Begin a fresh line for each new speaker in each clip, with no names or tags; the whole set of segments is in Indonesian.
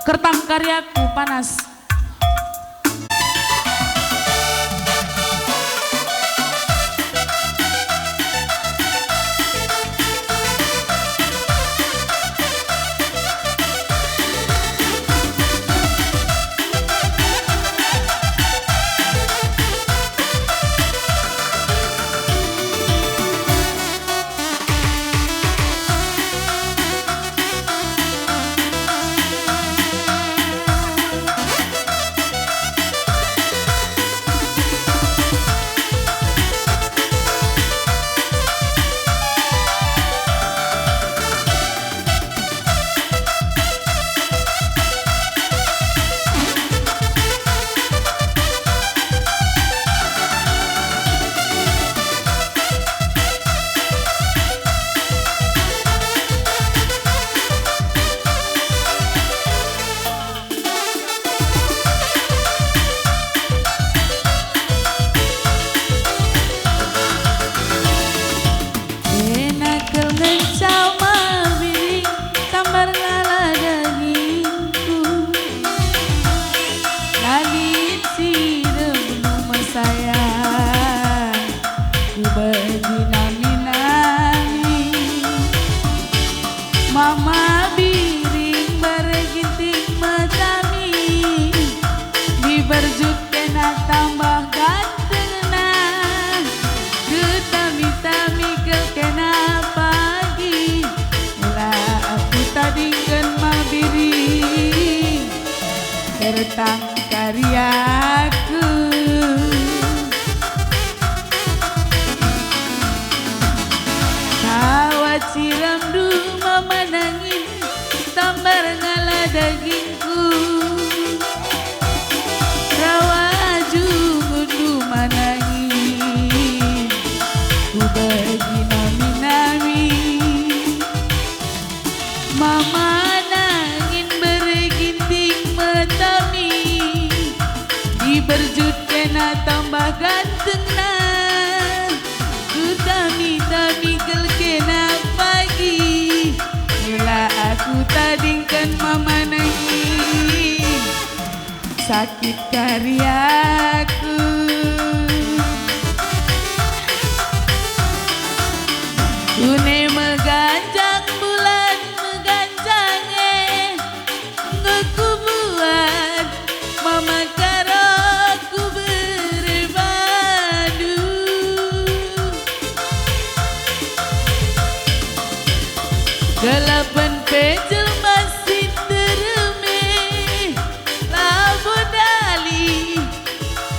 Kertang karyaku panas. Mama biring berginting matami, diberjuk kena tambah gantengna, getami-tami kena pagi, lah aku tadingkeun mah biring, kertang karyaku. Kawat siram mama nangin tambar ngala dagingku, rawa jungundu manangin ku bagi nami-nami. Mama nangin berginting matami, diberjut kena tambah gantengna, ku tami-tami kel kena pagi, mula aku tadingkan mama nangis sakit karyaku. Une meganjang bulan meganjange, ngaku buat mama karo ku berbadu. Gelapan pecel masih tereme, labun dali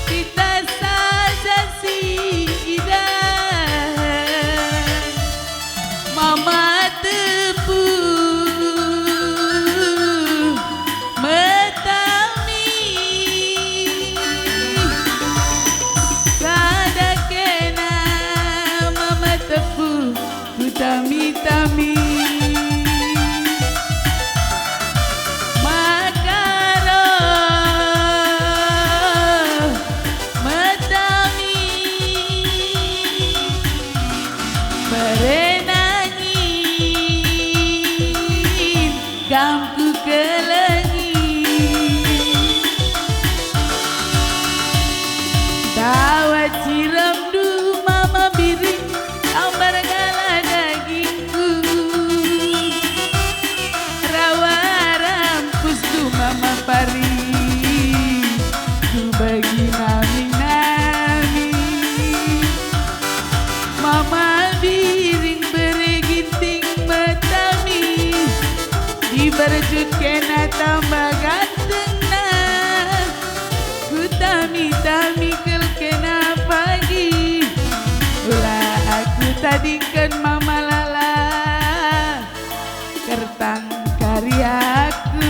kita saja sidan. Mama tepu metami, sadakena mama tepu utami-tami. Gamku kelengin dawat siram du mama biring ambar ngala dagingku, rawa rampus du mama pari ku bagi nami-nami. Mama biring berginting matami, diberjut kena tambah gantengna, ku tami-tami kel kena pagi, ulah aku tadingkeun mama lala kertang karyaku.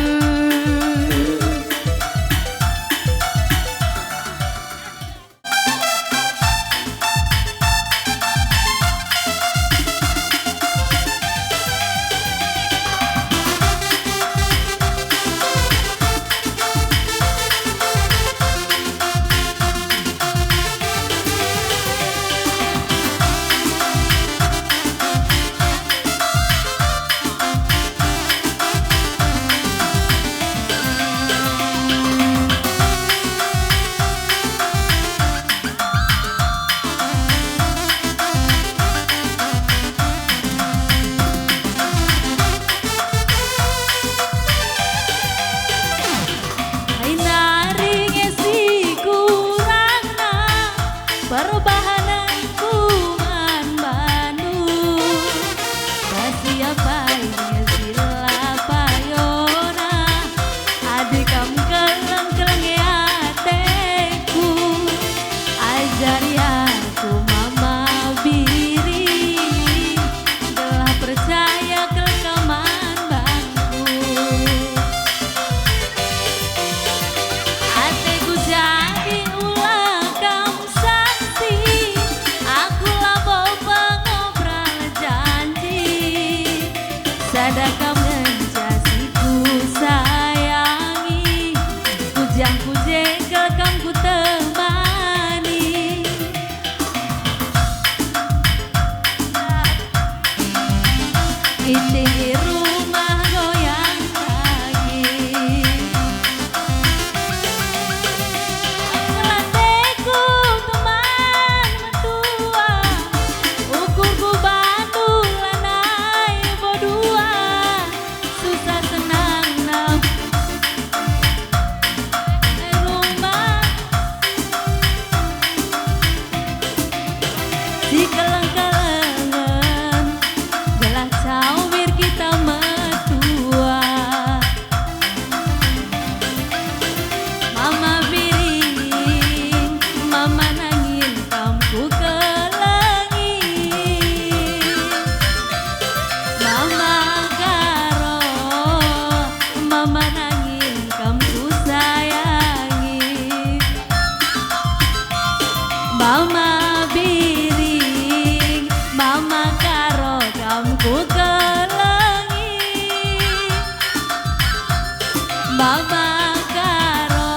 Mama karo,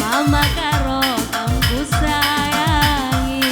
mama karo kamu sayangi.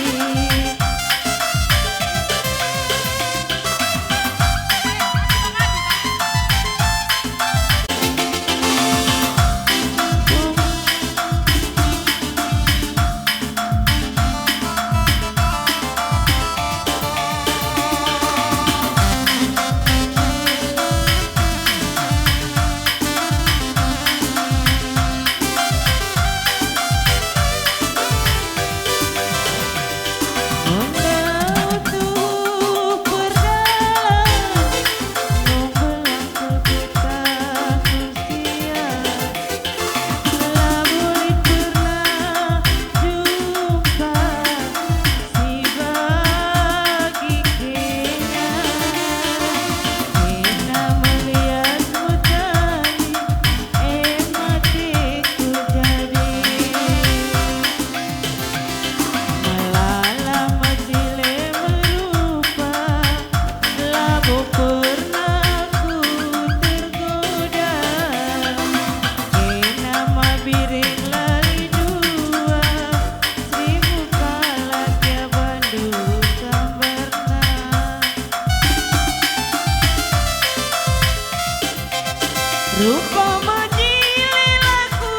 Rupa majili laku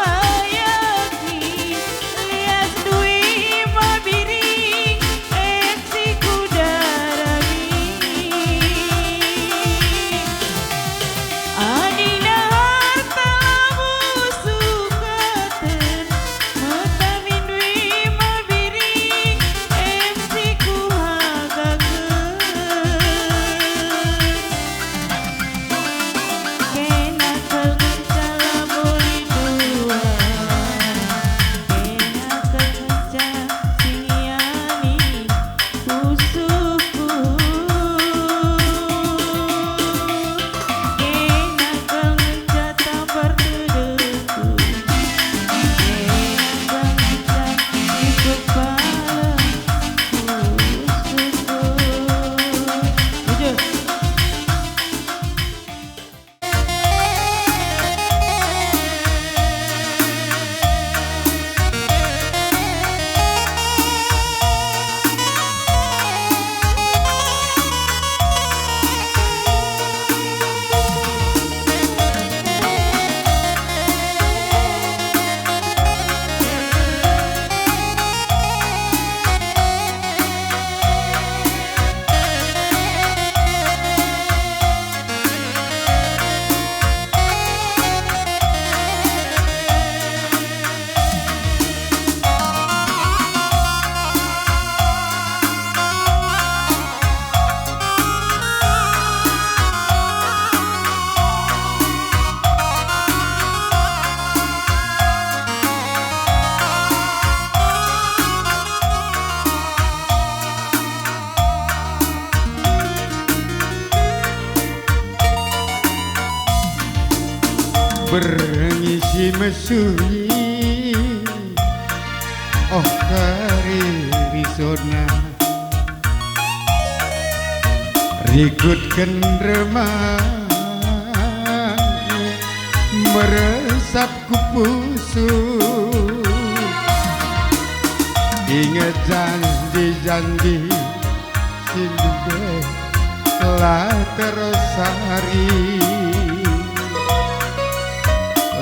ayaki lias dui mabiri etsi kudarami adina harta labu sukaten matamin dui mabiri etsi kuhagakeun.
Berengisi mesui oh kariri sona rikutkan remang meresap kupusu ingat janji-janji sindu telah terosari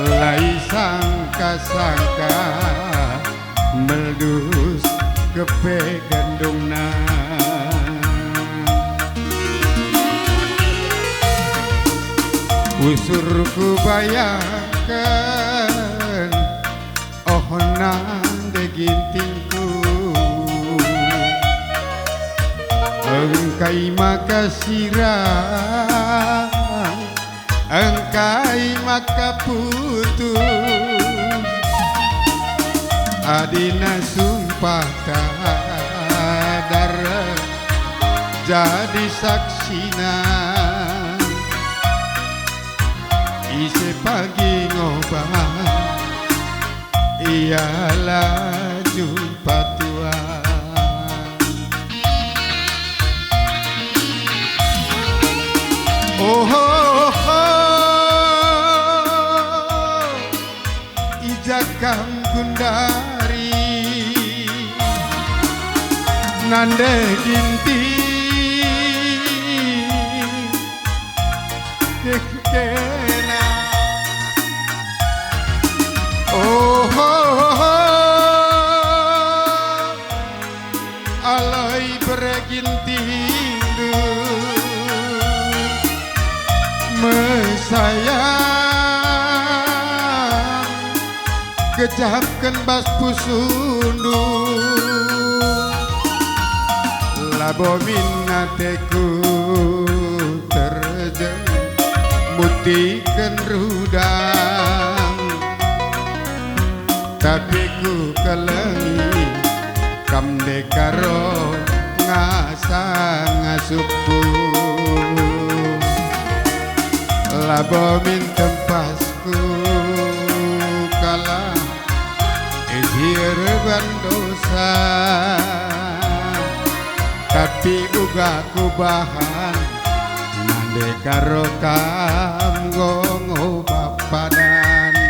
lai sangka-sangka meldus kepe gandungna usurku bayangkan oh nande gintingku engkai makasirah engkai maka putus adina sumpah kadar jadi saksina ise pagi ngobah ialah jumpa tua. Oh, oh, oh. kam gundari nande ginti kena oh, alai bergintindu mesayang kejapkan bas pusundu labo minateku terjeng mutikan rudang tapi ku kelengi kam dekaro ngasa ngasupku labo min tempasku kala izhir bandosa tapi uga ku bahan nande karo kam gongo papadan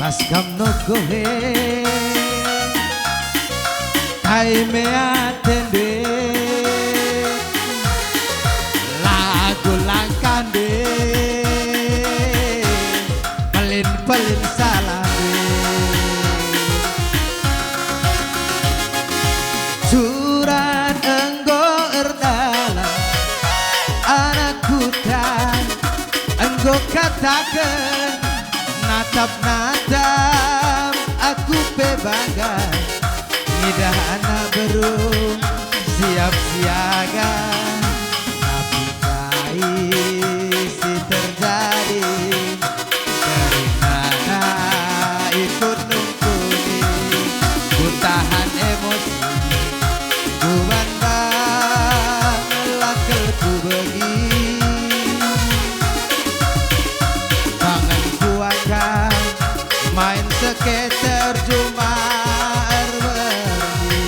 Baskam no gohe kai me atende lagu langkande pelin salame surat enggo erdala anak kutan enggo katakan natap aku bebangga ngidah anak berung siap siaga tapi si terjadi dari mana ikut nungkuni ku tahan emosi ku bandang lakel ku begi main seketer jumar berni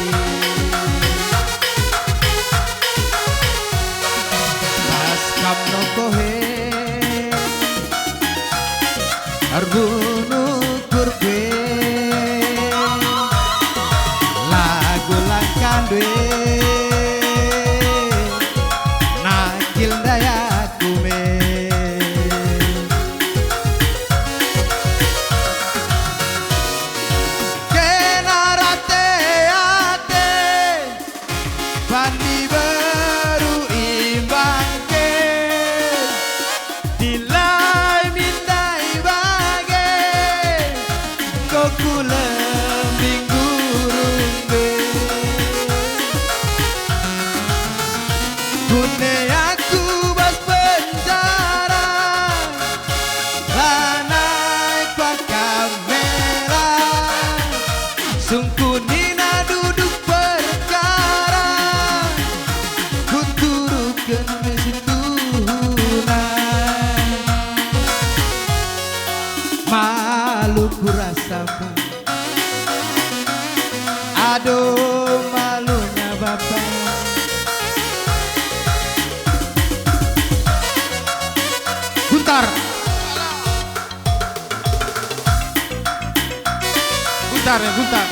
Baskam no kohe arbunu kurbe lagu langkandwe nakil dayakume kurasakan. Aduh malunya bapak.
Guntar. Guntar ya, Guntar.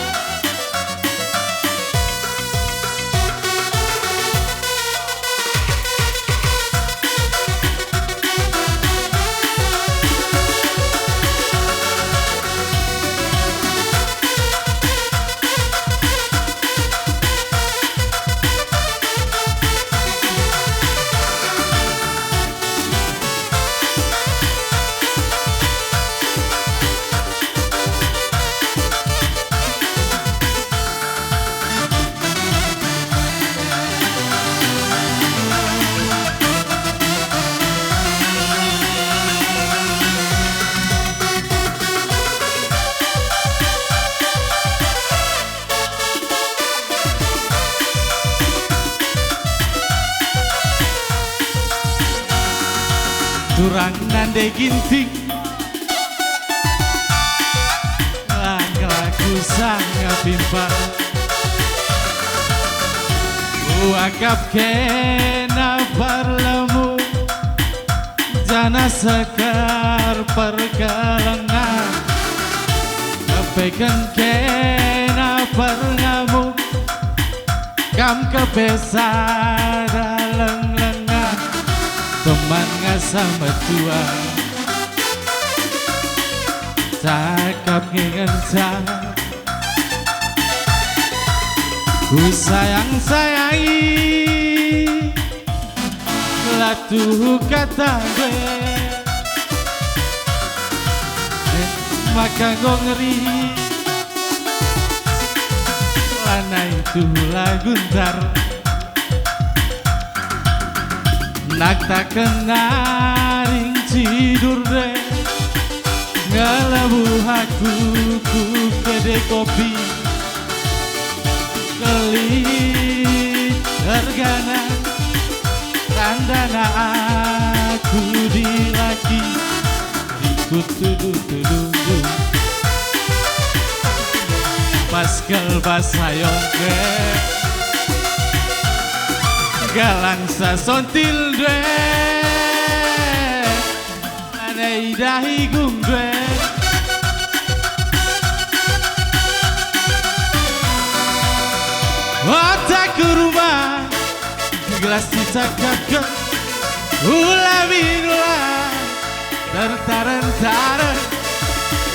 Durang nande ginting lagu sangat pimpang Uakap kena parlemu Jana sekar perkalangan Kepekan kena perngamu Kam kepesa dalam lengan Teman ngasama tua Cakap ngencan Ku sayang-sayangi Latuh kata gue Maka gue ngeri Lana itu lagu ntar Nak tak kenaring tidur deh Ngelabu aku ku kedai kopi Kelit hargana Tandana aku di laki Ikut tuduh-tuduh Paskel basayong ke Galang sasontil dwe Anai dahi gung dwe Otak ke rumah Gelas dicakapkan Ulah binulah Tertaran-taran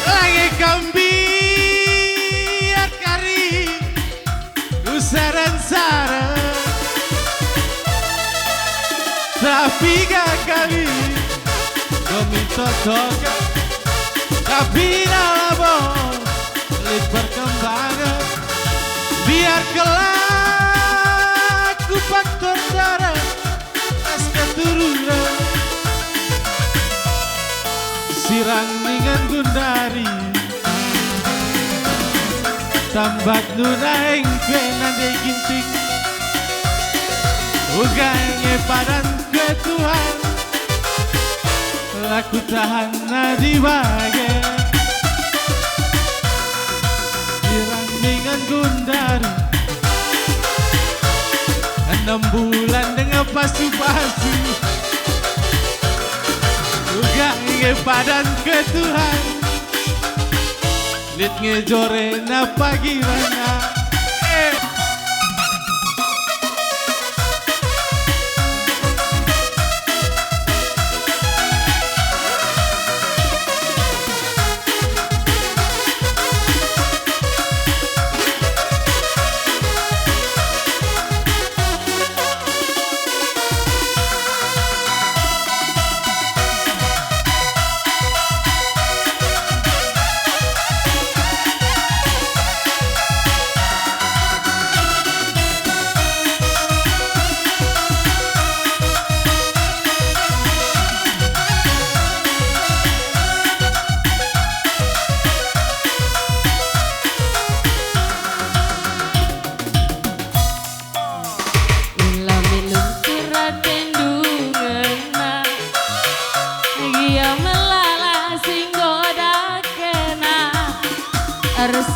Lagi kambiar kari Usaran-saran Tapi gak kali Kami totokan Tapi nalabo Lit perkembangan Biar kelak Ku faktor darah Tas keturunan Sirang dengan gundari Tambat nunaing Kenande ginting Ugange padan ke Tuhan Laku tahan di bagai Sirang dengan gundari 6 bulan dengan pasu-pasu Ugange padan ke Tuhan Lit ngejore na pagirana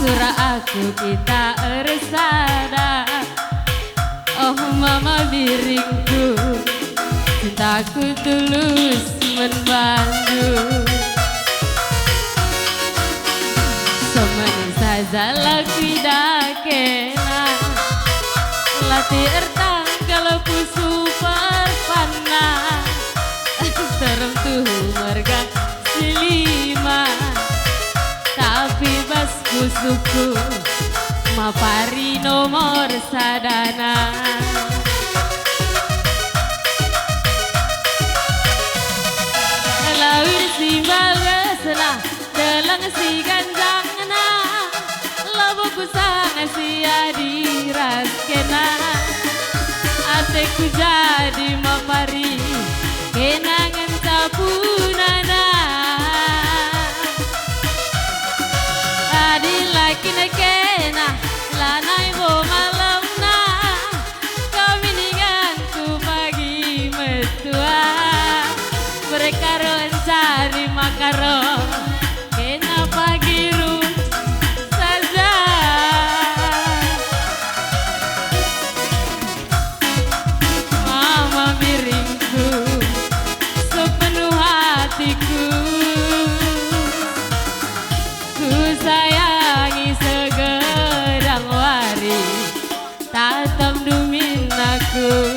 surah aku kita ersada. Oh mama biringku, cintaku tulus membantu. Semani saja laku kena latih ertang kalau ku super panah. Serem tuh merga silima, tapi bas kusuku mapari nomor sadana. Laur simbal gesena delang si ganjangna, lobo kusang si adi raskena. Ateku jadi mapari kenangan sapunana. Adi laki kena lanai bo malamna, kaminingan ku pagi metua. Mereka cari makaro kena pagi rut saja. Mama biringku sepenuh hatiku, ku sayangi segedang wari tatam dumin aku.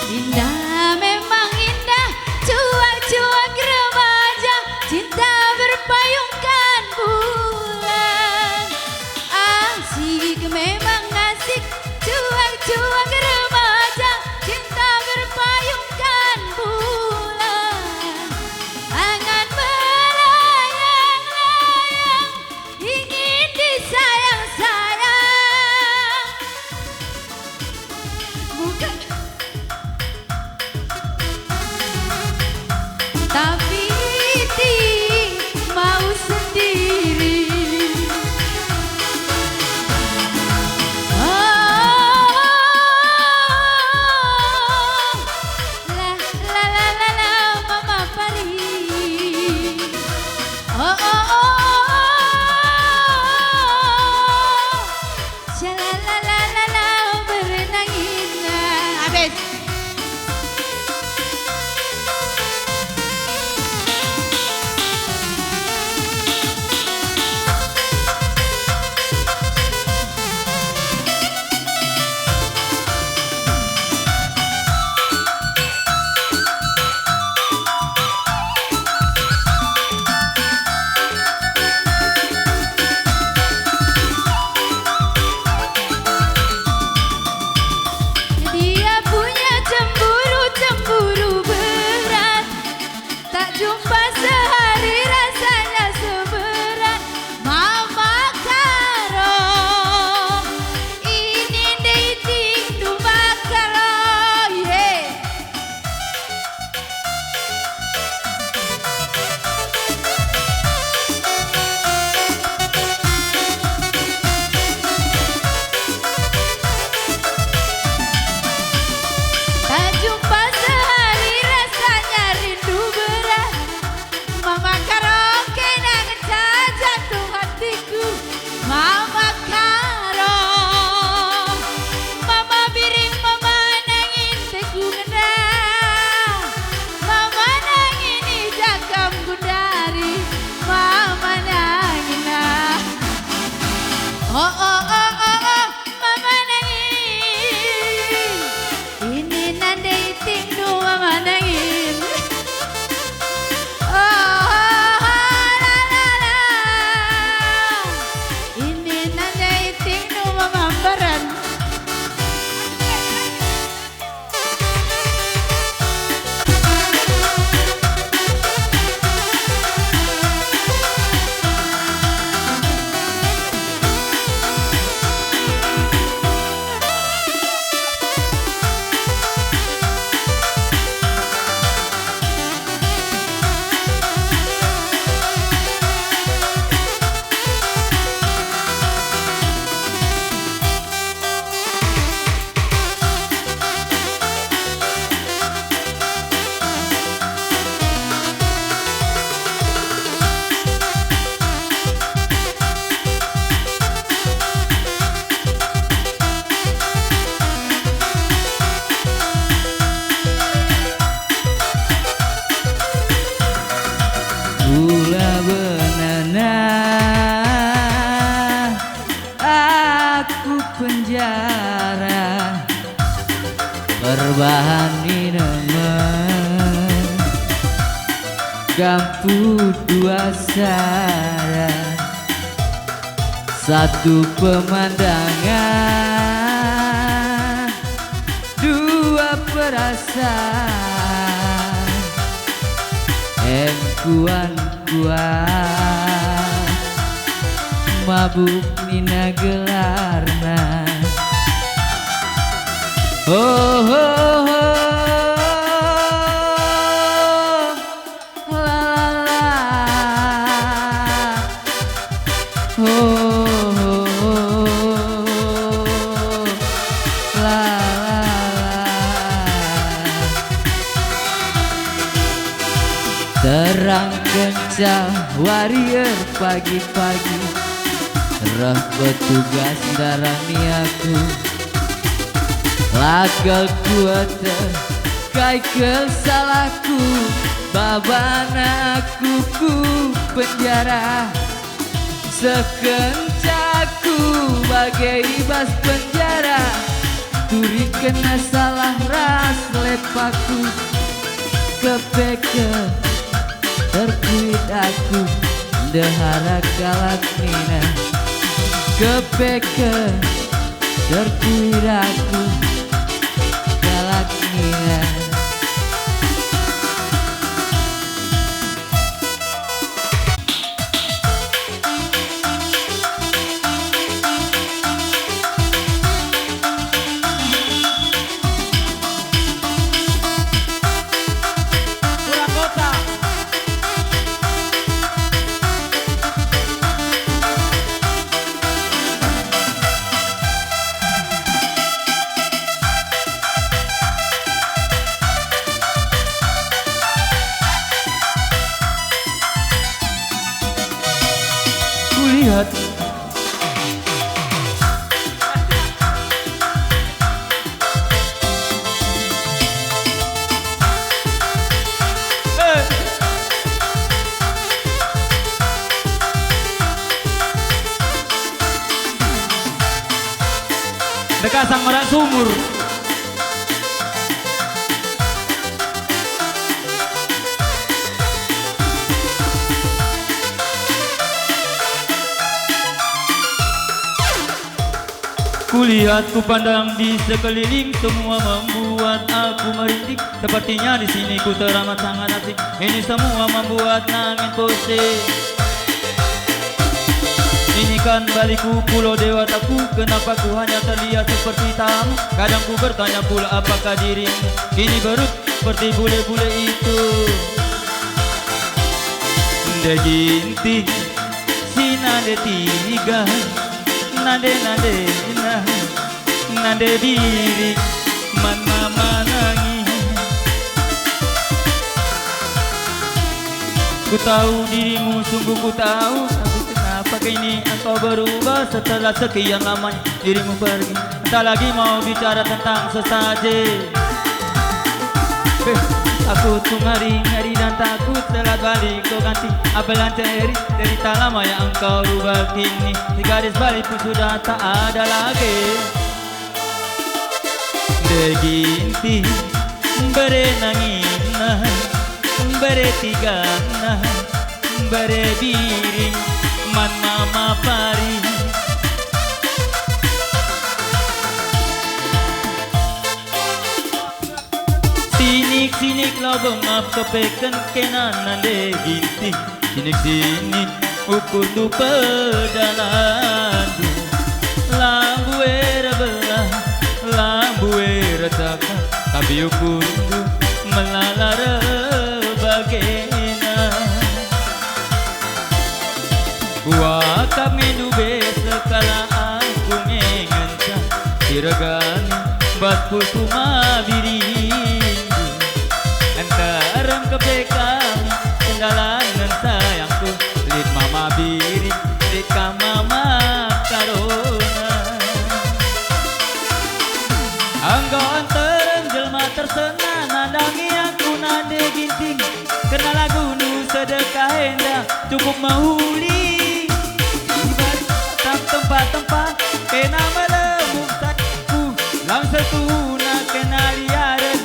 Indah memang indah, cuak-cuak remaja, cinta berpayungkan bulan. Asik memang asik, cuak-cuak remaja, cinta berpayungkan bulan. Angan melayang-layang, ingin disayang-sayang. Bukan tapi mau sendiri. Oh, la la la la la mama pari. Oh oh oh, shalala la la la berenang indah. Habis.
nemen Gampu dua sarah, satu pemandangan, dua perasaan. Kuan mabuk nina gelarna. Oh, oh, oh. Terang kencang warrior pagi-pagi, roh petugas darani aku. Lagal kuat kai kesalahku, babana kuku penjara. Sekencaku bagai bas penjara, turi kena salah ras lepaku. Kepeke terkuit aku dehara galak nina. Kepeke terkuit aku galak nina. Lihat
dekat sang orang sumur. Kulihat, ku pandang di sekeliling, semua membuat aku merinding. Sepertinya di sini ku teramat sangat asik. Ini semua membuat angin pusing. Ini kan baliku pulau dewataku, kenapa ku hanya terlihat seperti tamu? Kadang ku bertanya pula apakah dirimu kini berut seperti bule-bule itu. Deginti si nade tiga, nade nade nah, nade diri mana manangi. Ku tahu dirimu, sungguh ku tahu, tapi kenapa kini engkau berubah setelah sekian lama dirimu pergi. Tak lagi mau bicara tentang sesaje. Aku tuh ngari-ngari dan takut telat balik kau ganti apelan ceri cerita lama yang engkau rubah kini. Di garis balik pun sudah tak ada lagi. Deginti berenangina beretigana berebiring man mama pari. Sinik-sinik lo bengap kepeken kenanan deginti. Sinik-sinik ukur tu pedalan lambu era belah lambu era taka, tapi ukur tu melalara bagena. Wakap ngedube sekala aku mengenca diragani batku cuma birindu. Antaram kepekam kendalangan sayangku, lit mama biri lit mama karona. Anggo antaran jelma tersena nandangi aku nade ginting. Kena lagu nu sedekah hendak cukup mahuli. Ibarat tak tempat-tempat kena melebuk saku lang setuna kena liaran.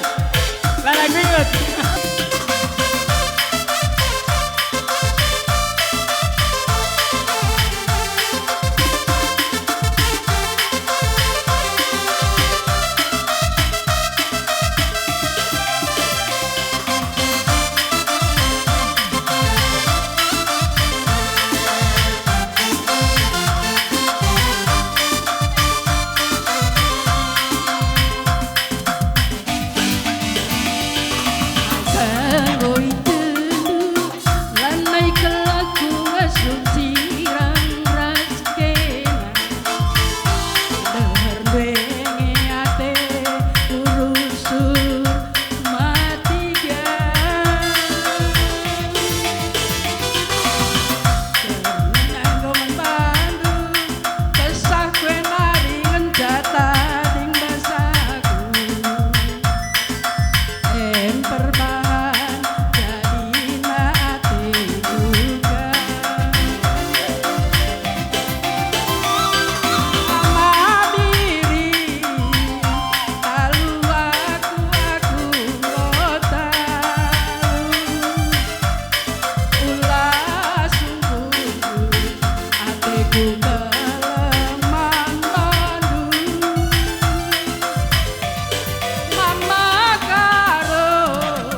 yen perbahan jadi ate juga ama diri lalu aku kota ulah sungguh atiku keleman bandu mama karo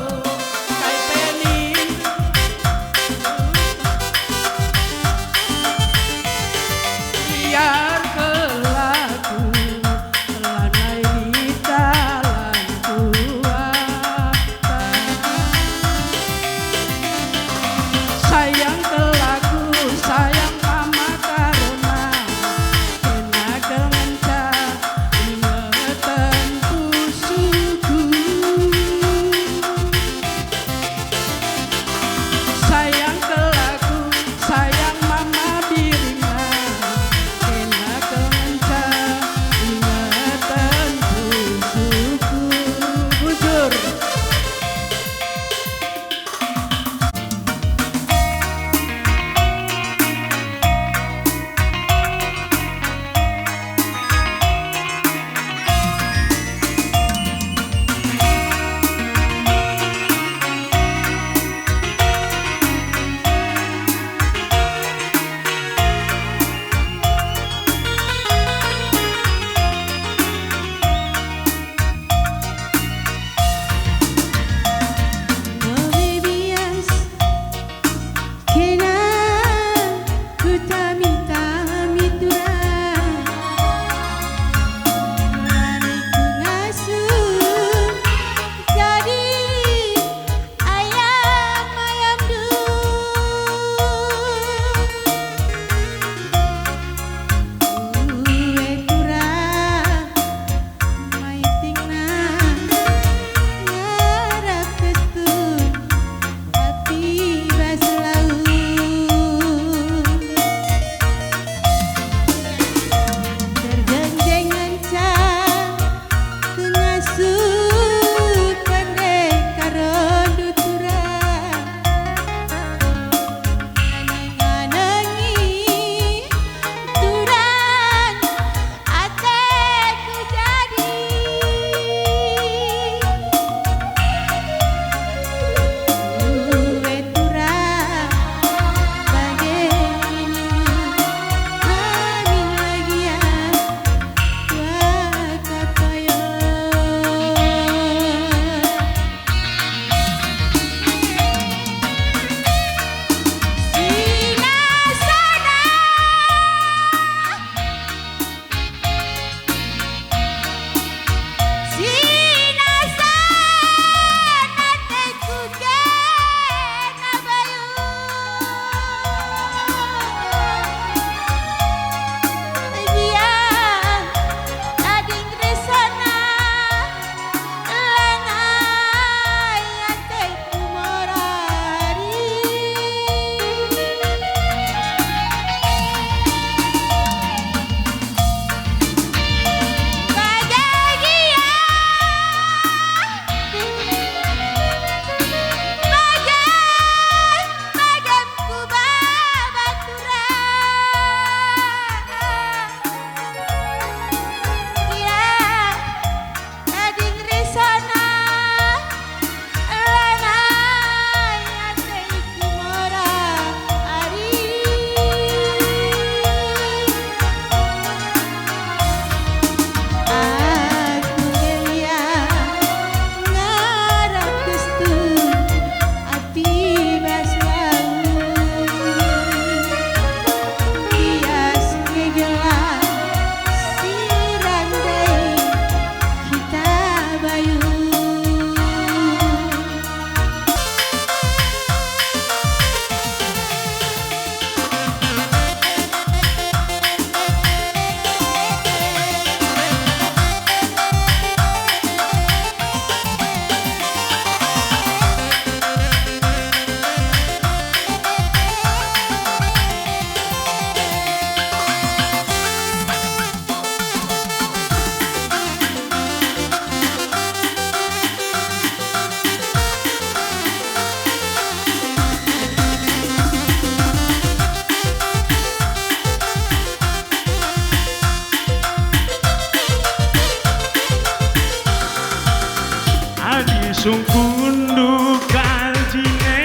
Sukundu kaljine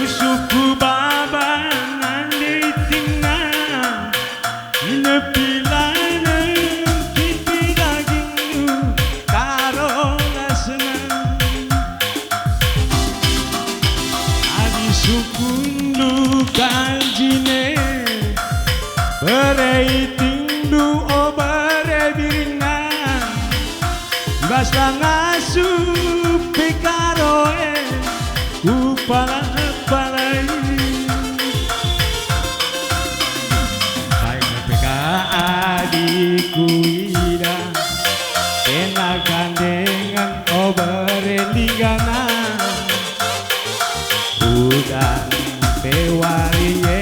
usuku babanan di tinggal inepilane pipi dagingmu karo senang adi sukundu kaljine berei tindu o berei biringan basta ngasu pikaroe upala palai hai peka adikku ida kena gandengan o berendingana udan pewariye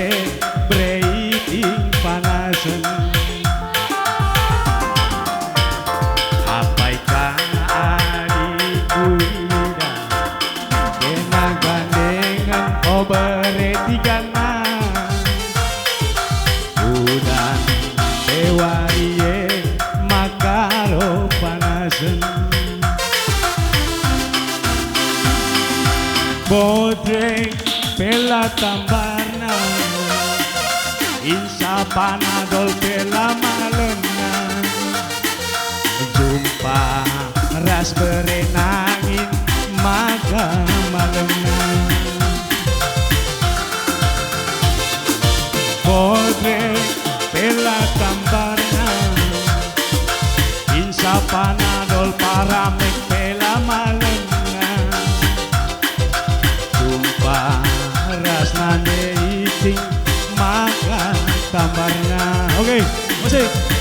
breiting panasen beretigana udan bewariye makaro panasen bodreng pela tambarna insya panadol pela malemna jumpa ras berenangin maka malemna Podre pela tambarna insya panadol paramek pela malemna jumpa rasnane iting maka tambarna. Oke, musik.